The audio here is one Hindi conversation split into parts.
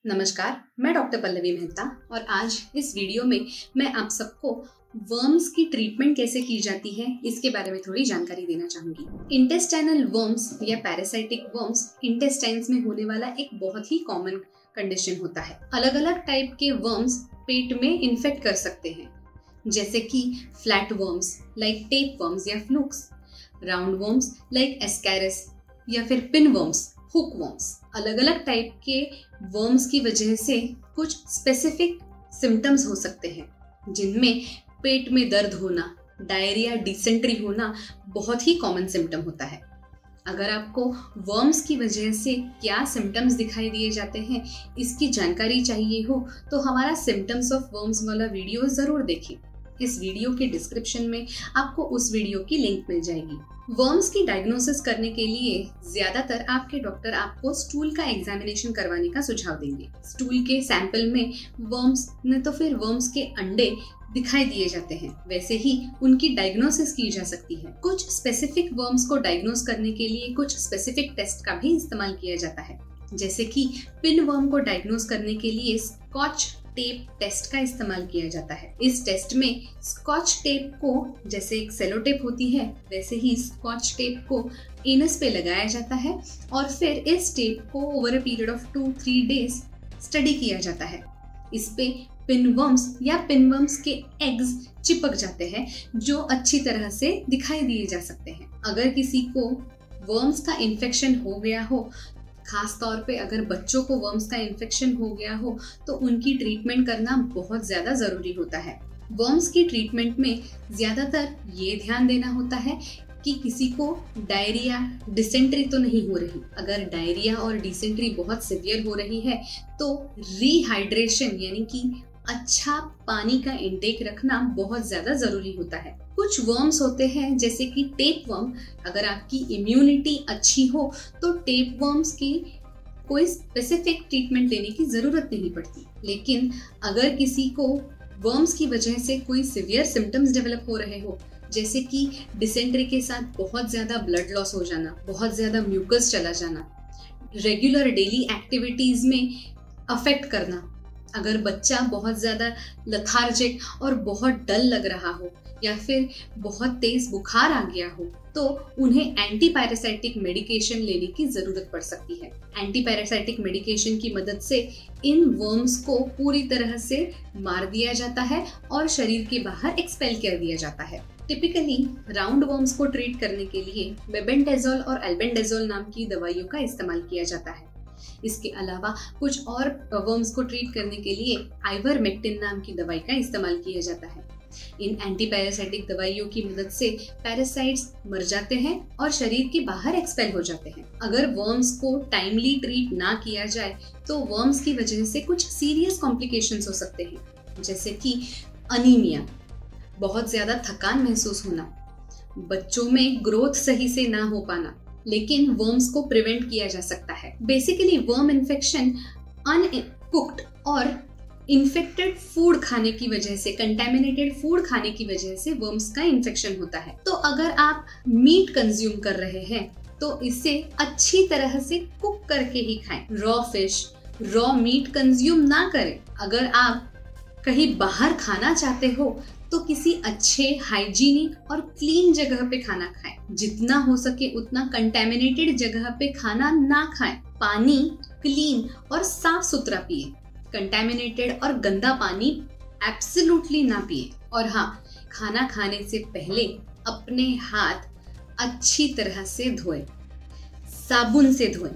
नमस्कार, मैं डॉक्टर पल्लवी मेहता और आज इस वीडियो में मैं आप सबको वर्म्स की ट्रीटमेंट कैसे की जाती है इसके बारे में थोड़ी जानकारी देना चाहूंगी। इंटेस्टाइनल वर्म्स या पैरासाइटिक वर्म्स इंटेस्टाइन्स में होने वाला एक बहुत ही कॉमन कंडीशन होता है। अलग अलग टाइप के वर्म्स पेट में इन्फेक्ट कर सकते हैं, जैसे कि flat worms like tape worms या flukes, round worms like Ascaris या फिर पिन वर्म्स, हुक वर्म्स। अलग अलग टाइप के वर्म्स की वजह से कुछ स्पेसिफिक सिम्टम्स हो सकते हैं, जिनमें पेट में दर्द होना, डायरिया, डिसेंट्री होना बहुत ही कॉमन सिम्टम होता है। अगर आपको वर्म्स की वजह से क्या सिम्टम्स दिखाई दिए जाते हैं इसकी जानकारी चाहिए हो तो हमारा सिम्टम्स ऑफ वर्म्स वाला वीडियो जरूर देखें। इस वीडियो के डिस्क्रिप्शन में आपको उस वीडियो की लिंक मिल जाएगी। वर्म्स की डायग्नोसिस करने के लिए ज्यादातर आपके डॉक्टर आपको स्टूल का एग्जामिनेशन करवाने का सुझाव देंगे। स्टूल के सैंपल में वर्म्स न तो फिर वर्म्स के अंडे दिखाई दिए जाते हैं, वैसे ही उनकी डायग्नोसिस की जा सकती है। कुछ स्पेसिफिक वर्म्स को डायग्नोस करने के लिए कुछ स्पेसिफिक टेस्ट का भी इस्तेमाल किया जाता है, जैसे कि पिन वर्म को डायग्नोस करने के लिए स्कॉच टेप टेस्ट का इस्तेमाल किया जाता है। इस टेस्ट में स्कॉच टेप को, जैसे एक सेलो टेप होती है वैसे ही स्कॉच टेप को एनस पे लगाया जाता है और फिर इस टेप को over a period of 2-3 days study किया जाता है। इस पे पिनवर्म्स या पिनवर्म्स के एग्स चिपक जाते हैं जो अच्छी तरह से दिखाई दिए जा सकते हैं। अगर किसी को वर्म्स का इन्फेक्शन हो गया हो, खास तौर पे अगर बच्चों को वर्म्स का इन्फेक्शन हो गया हो तो उनकी ट्रीटमेंट करना बहुत ज़्यादा ज़रूरी होता है। वर्म्स की ट्रीटमेंट में ज़्यादातर ये ध्यान देना होता है कि किसी को डायरिया, डिसेंट्री तो नहीं हो रही। अगर डायरिया और डिसेंट्री बहुत सीवियर हो रही है तो रीहाइड्रेशन यानी कि अच्छा पानी का इंटेक रखना बहुत ज़्यादा ज़रूरी होता है। कुछ वर्म्स होते हैं जैसे कि टेप वर्म, अगर आपकी इम्यूनिटी अच्छी हो तो टेप वर्म्स की कोई स्पेसिफिक ट्रीटमेंट लेने की ज़रूरत नहीं पड़ती। लेकिन अगर किसी को वर्म्स की वजह से कोई सिवियर सिम्टम्स डेवलप हो रहे हो, जैसे कि डिसेंट्री के साथ बहुत ज़्यादा ब्लड लॉस हो जाना, बहुत ज़्यादा म्यूकस चला जाना, रेगुलर डेली एक्टिविटीज़ में अफेक्ट करना, अगर बच्चा बहुत ज़्यादा लथार्जिक और बहुत डल लग रहा हो या फिर बहुत तेज बुखार आ गया हो तो उन्हें एंटीपैरासाइटिक मेडिकेशन लेने की ज़रूरत पड़ सकती है। एंटीपैरासाइटिक मेडिकेशन की मदद से इन वर्म्स को पूरी तरह से मार दिया जाता है और शरीर के बाहर एक्सपेल कर दिया जाता है। टिपिकली राउंड वर्म्स को ट्रीट करने के लिए मेबेंडाजोल और एल्बेंडाजोल नाम की दवाइयों का इस्तेमाल किया जाता है। इसके अलावा कुछ और वर्म्स को ट्रीट करने के लिए आइवरमेक्टिन नाम की दवाई का इस्तेमाल किया जाता है। इन एंटीपैरासाइटिक दवाइयों की मदद से पैरासाइट्स मर जाते हैं और शरीर के बाहर एक्सपेल हो जाते हैं। अगर वर्म्स को टाइमली ट्रीट ना किया जाए तो वर्म्स की वजह से कुछ सीरियस कॉम्प्लिकेशंस हो सकते हैं, जैसे कि अनीमिया, बहुत ज्यादा थकान महसूस होना, बच्चों में ग्रोथ सही से ना हो पाना। लेकिन वर्म्स को प्रिवेंट किया जा सकता है। बेसिकली वर्म इन्फेक्शन अनकुक्ड और इन्फेक्टेड फूड खाने की वजह से, कंटेमिनेटेड फूड खाने की वजह से वर्म्स का इन्फेक्शन होता है। तो अगर आप मीट कंज्यूम कर रहे हैं तो इसे अच्छी तरह से कुक करके ही खाएं। Raw fish, raw meat consume ना करें। अगर आप कहीं बाहर खाना चाहते हो तो किसी अच्छे हाइजीनिक और क्लीन जगह पे खाना खाएं। जितना हो सके उतना कंटेमिनेटेड जगह पे खाना ना खाएं। पानी क्लीन और साफ सुथरा पिए। कंटेमिनेटेड और गंदा पानी एब्सोल्युटली ना पिए। और हाँ, खाना खाने से पहले अपने हाथ अच्छी तरह से धोएं, साबुन से धोएं।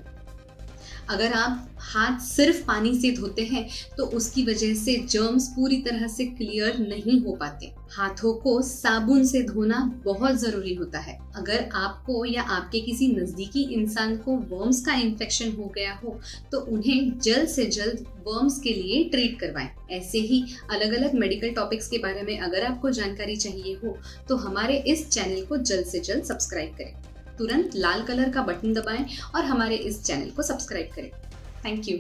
अगर आप हाथ सिर्फ पानी से धोते हैं तो उसकी वजह से जर्म्स पूरी तरह से क्लियर नहीं हो पाते। हाथों को साबुन से धोना बहुत जरूरी होता है। अगर आपको या आपके किसी नजदीकी इंसान को वर्म्स का इन्फेक्शन हो गया हो तो उन्हें जल्द से जल्द वर्म्स के लिए ट्रीट करवाएं। ऐसे ही अलग अलग मेडिकल टॉपिक्स के बारे में अगर आपको जानकारी चाहिए हो तो हमारे इस चैनल को जल्द से जल्द सब्सक्राइब करें। तुरंत लाल कलर का बटन दबाएं और हमारे इस चैनल को सब्सक्राइब करें। Thank you.